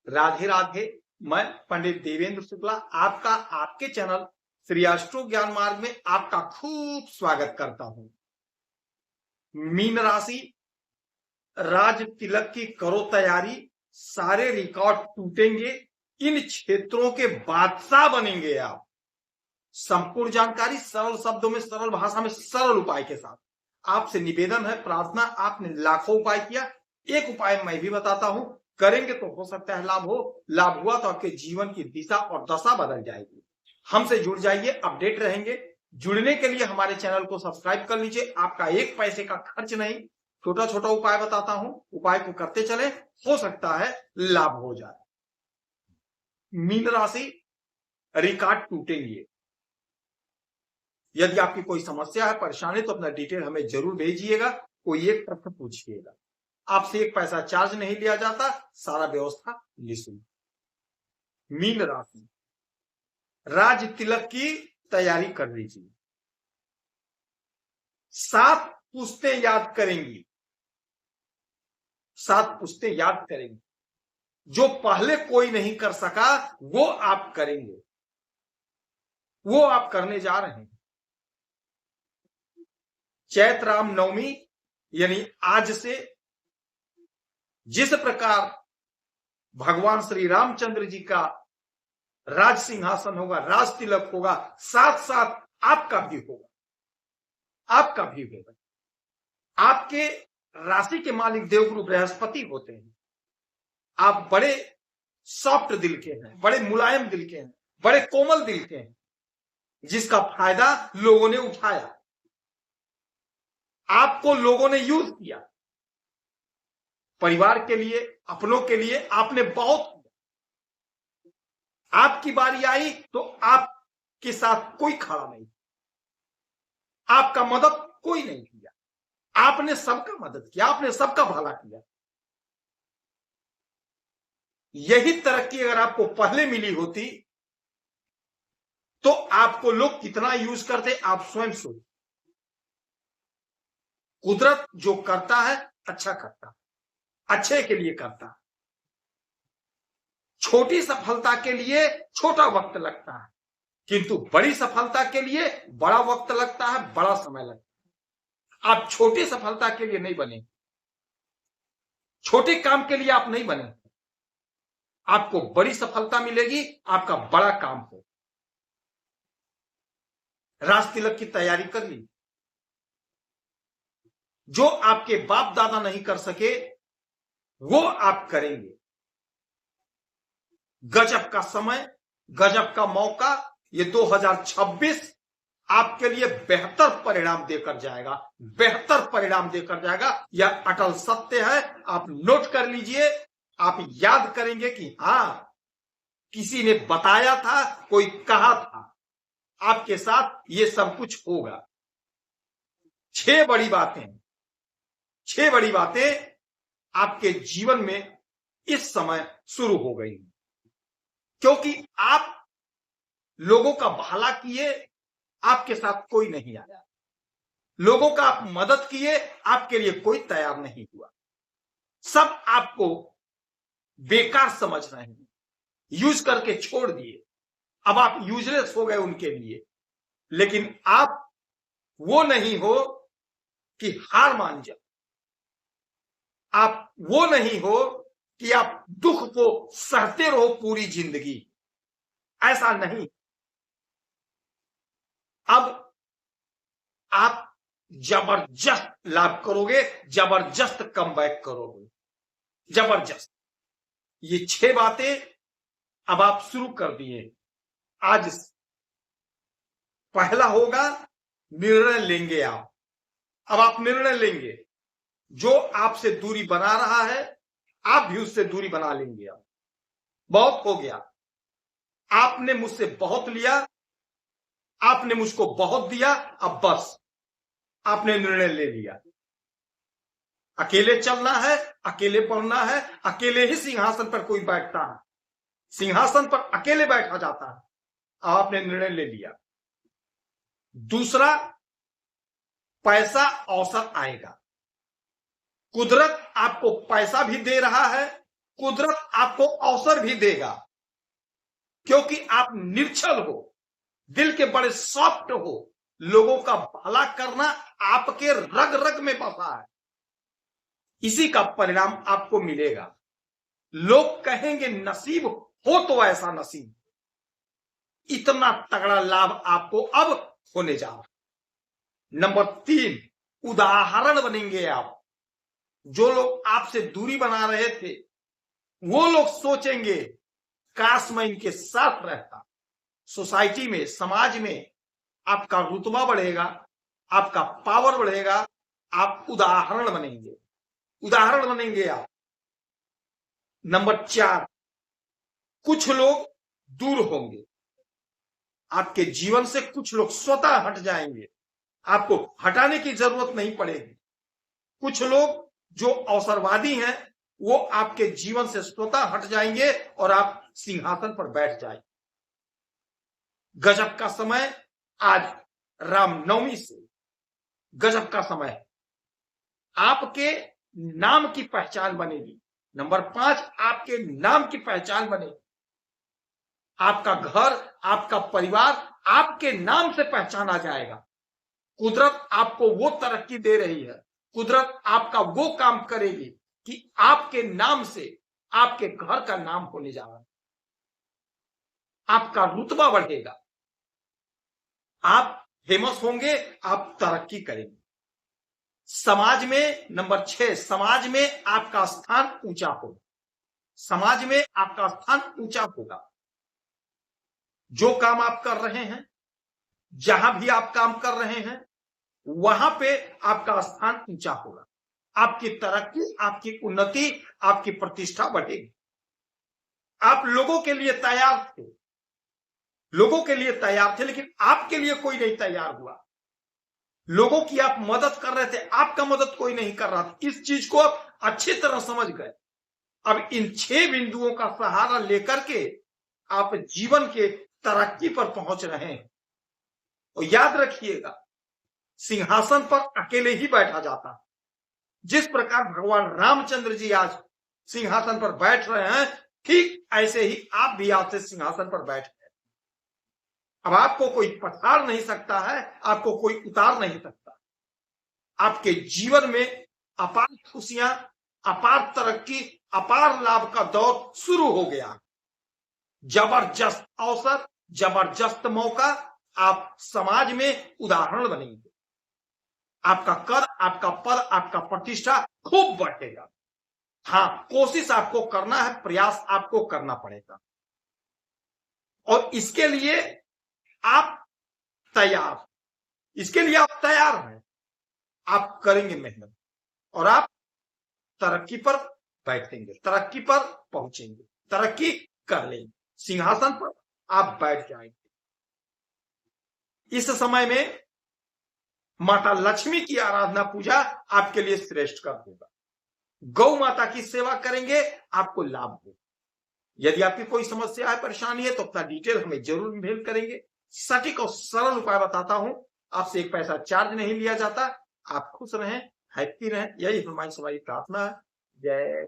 राधे राधे। मैं पंडित देवेंद्र शुक्ला आपका आपके चैनल श्री एस्ट्रो ज्ञान मार्ग में आपका खूब स्वागत करता हूं। मीन राशि, राज तिलक की करो तैयारी, सारे रिकॉर्ड टूटेंगे, इन क्षेत्रों के बादशाह बनेंगे आप। संपूर्ण जानकारी सरल शब्दों में, सरल भाषा में, सरल उपाय के साथ। आपसे निवेदन है, प्रार्थना, आपने लाखों उपाय किया, एक उपाय मैं भी बताता हूं, करेंगे तो हो सकता है लाभ हो। लाभ हुआ तो आपके जीवन की दिशा और दशा बदल जाएगी। हमसे जुड़ जाइए, अपडेट रहेंगे। जुड़ने के लिए हमारे चैनल को सब्सक्राइब कर लीजिए, आपका एक पैसे का खर्च नहीं, छोटा छोटा उपाय बताता हूं, उपाय को करते चले, हो सकता है लाभ हो जाए। मीन राशि, रिकॉर्ड टूटेंगे। यदि आपकी कोई समस्या है, परेशानी, तो अपना डिटेल हमें जरूर भेजिएगा। कोई एक प्रश्न पूछिएगा, आपसे एक पैसा चार्ज नहीं लिया जाता, सारा व्यवस्था निःशुल्क। मीन राशि, राज तिलक की तैयारी कर लीजिए। 7 पुश्तें याद करेंगी, 7 पुश्तें याद करेंगी। जो पहले कोई नहीं कर सका वो आप करेंगे, वो आप करने जा रहे हैं। चैत्र राम नवमी यानी आज से जिस प्रकार भगवान श्री रामचंद्र जी का राज सिंहासन होगा, राज तिलक होगा, साथ साथ आपका भी होगा, आपका भी होगा। आपके राशि के मालिक देवगुरु बृहस्पति होते हैं। आप बड़े सॉफ्ट दिल के हैं, बड़े मुलायम दिल के हैं, बड़े कोमल दिल के हैं, जिसका फायदा लोगों ने उठाया, आपको लोगों ने यूज किया। परिवार के लिए, अपनों के लिए आपने बहुत किया। आपकी बारी आई तो आपके साथ कोई खड़ा नहीं, आपका मदद कोई नहीं किया, आपने सबका मदद किया, आपने सबका भला किया। यही तरक्की अगर आपको पहले मिली होती तो आपको लोग कितना यूज करते, आप स्वयं सोचिए। कुदरत जो करता है अच्छा करता है, अच्छे के लिए करता है। छोटी सफलता के लिए छोटा वक्त लगता है, किंतु बड़ी सफलता के लिए बड़ा वक्त लगता है, बड़ा समय लगता है। आप छोटी सफलता के लिए नहीं बने, छोटे काम के लिए आप नहीं बने। आपको बड़ी सफलता मिलेगी, आपका बड़ा काम हो। राज तिलक की तैयारी कर ली। जो आपके बाप दादा नहीं कर सके वो आप करेंगे। गजब का समय, गजब का मौका, ये 2026 आपके लिए बेहतर परिणाम देकर जाएगा, बेहतर परिणाम देकर जाएगा। यह अटल सत्य है, आप नोट कर लीजिए। आप याद करेंगे कि हां, किसी ने बताया था, कोई कहा था, आपके साथ ये सब कुछ होगा। 6 बड़ी बातें, 6 बड़ी बातें आपके जीवन में इस समय शुरू हो गई, क्योंकि आप लोगों का भला किए, आपके साथ कोई नहीं आया। लोगों का आप मदद किए, आपके लिए कोई तैयार नहीं हुआ। सब आपको बेकार समझ रहे हैं, यूज करके छोड़ दिए। अब आप यूजलेस हो गए उनके लिए। लेकिन आप वो नहीं हो कि हार मान जाओ, आप वो नहीं हो कि आप दुख को सहते रहो पूरी जिंदगी, ऐसा नहीं। अब आप जबरदस्त लाभ करोगे, जबरदस्त कमबैक करोगे, जबरदस्त। ये 6 बातें अब आप शुरू कर दिए। आज पहला होगा, निर्णय लेंगे आप। अब आप निर्णय लेंगे, जो आपसे दूरी बना रहा है आप भी उससे दूरी बना लेंगे। आप बहुत हो गया, आपने मुझसे बहुत लिया, आपने मुझको बहुत दिया, अब बस आपने निर्णय ले लिया। अकेले चलना है, अकेले पढ़ना है, अकेले ही सिंहासन पर कोई बैठता है, सिंहासन पर अकेले बैठा जाता है। आपने निर्णय ले लिया। दूसरा, पैसा अवसर आएगा। कुदरत आपको पैसा भी दे रहा है, कुदरत आपको अवसर भी देगा, क्योंकि आप निर्छल हो, दिल के बड़े सॉफ्ट हो, लोगों का भला करना आपके रग रग में बसा है। इसी का परिणाम आपको मिलेगा। लोग कहेंगे नसीब हो तो ऐसा नसीब। इतना तगड़ा लाभ आपको अब होने जा रहा है। नंबर 3, उदाहरण बनेंगे आप। जो लोग आपसे दूरी बना रहे थे, वो लोग सोचेंगे काश मैं इनके साथ रहता। सोसाइटी में, समाज में आपका रुतबा बढ़ेगा, आपका पावर बढ़ेगा, आप उदाहरण बनेंगे, उदाहरण बनेंगे आप। नंबर 4, कुछ लोग दूर होंगे आपके जीवन से, कुछ लोग स्वतः हट जाएंगे, आपको हटाने की जरूरत नहीं पड़ेगी। कुछ लोग जो अवसरवादी हैं वो आपके जीवन से स्वतः हट जाएंगे और आप सिंहासन पर बैठ जाएंगे। गजब का समय, आज रामनवमी से गजब का समय है। आपके नाम की पहचान बनेगी। नंबर 5, आपके नाम की पहचान बनेगी। आपका घर, आपका परिवार आपके नाम से पहचाना जाएगा। कुदरत आपको वो तरक्की दे रही है, कुदरत आपका वो काम करेगी कि आपके नाम से आपके घर का नाम होने जा रहा है। आपका रुतबा बढ़ेगा, आप फेमस होंगे, आप तरक्की करेंगे। समाज में नंबर 6, समाज में आपका स्थान ऊंचा होगा। समाज में आपका स्थान ऊंचा होगा। जो काम आप कर रहे हैं, जहां भी आप काम कर रहे हैं, वहां पे आपका स्थान ऊंचा होगा। आपकी तरक्की, आपकी उन्नति, आपकी प्रतिष्ठा बढ़ेगी। आप लोगों के लिए तैयार थे, लोगों के लिए तैयार थे, लेकिन आपके लिए कोई नहीं तैयार हुआ। लोगों की आप मदद कर रहे थे, आपका मदद कोई नहीं कर रहा था। इस चीज को आप अच्छी तरह समझ गए। अब इन 6 बिंदुओं का सहारा लेकर के आप जीवन के तरक्की पर पहुंच रहे हैं। और याद रखिएगा, सिंहासन पर अकेले ही बैठा जाता है। जिस प्रकार भगवान रामचंद्र जी आज सिंहासन पर बैठ रहे हैं, ठीक ऐसे ही आप भी आज से सिंहासन पर बैठ गए। अब आपको कोई पछाड़ नहीं सकता है, आपको कोई उतार नहीं सकता। आपके जीवन में अपार खुशियां, अपार तरक्की, अपार लाभ का दौर शुरू हो गया। जबरदस्त अवसर, जबरदस्त मौका, आप समाज में उदाहरण बनेंगे। आपका कर, आपका पद, आपका प्रतिष्ठा खूब बढ़ेगा। हाँ, कोशिश आपको करना है, प्रयास आपको करना पड़ेगा। और इसके लिए आप तैयार, इसके लिए आप तैयार हैं। आप करेंगे मेहनत और आप तरक्की पर बैठेंगे, तरक्की पर पहुंचेंगे, तरक्की कर लेंगे, सिंहासन पर आप बैठ जाएंगे। इस समय में माता लक्ष्मी की आराधना पूजा आपके लिए श्रेष्ठ कर देगा। गौ माता की सेवा करेंगे, आपको लाभ होगा। यदि आपकी कोई समस्या है, परेशानी है, तो अपना डिटेल हमें जरूर मेल करेंगे। सटीक और सरल उपाय बताता हूं, आपसे एक पैसा चार्ज नहीं लिया जाता। आप खुश रहें, हैप्पी रहें, यही हमारी प्रार्थना है। जय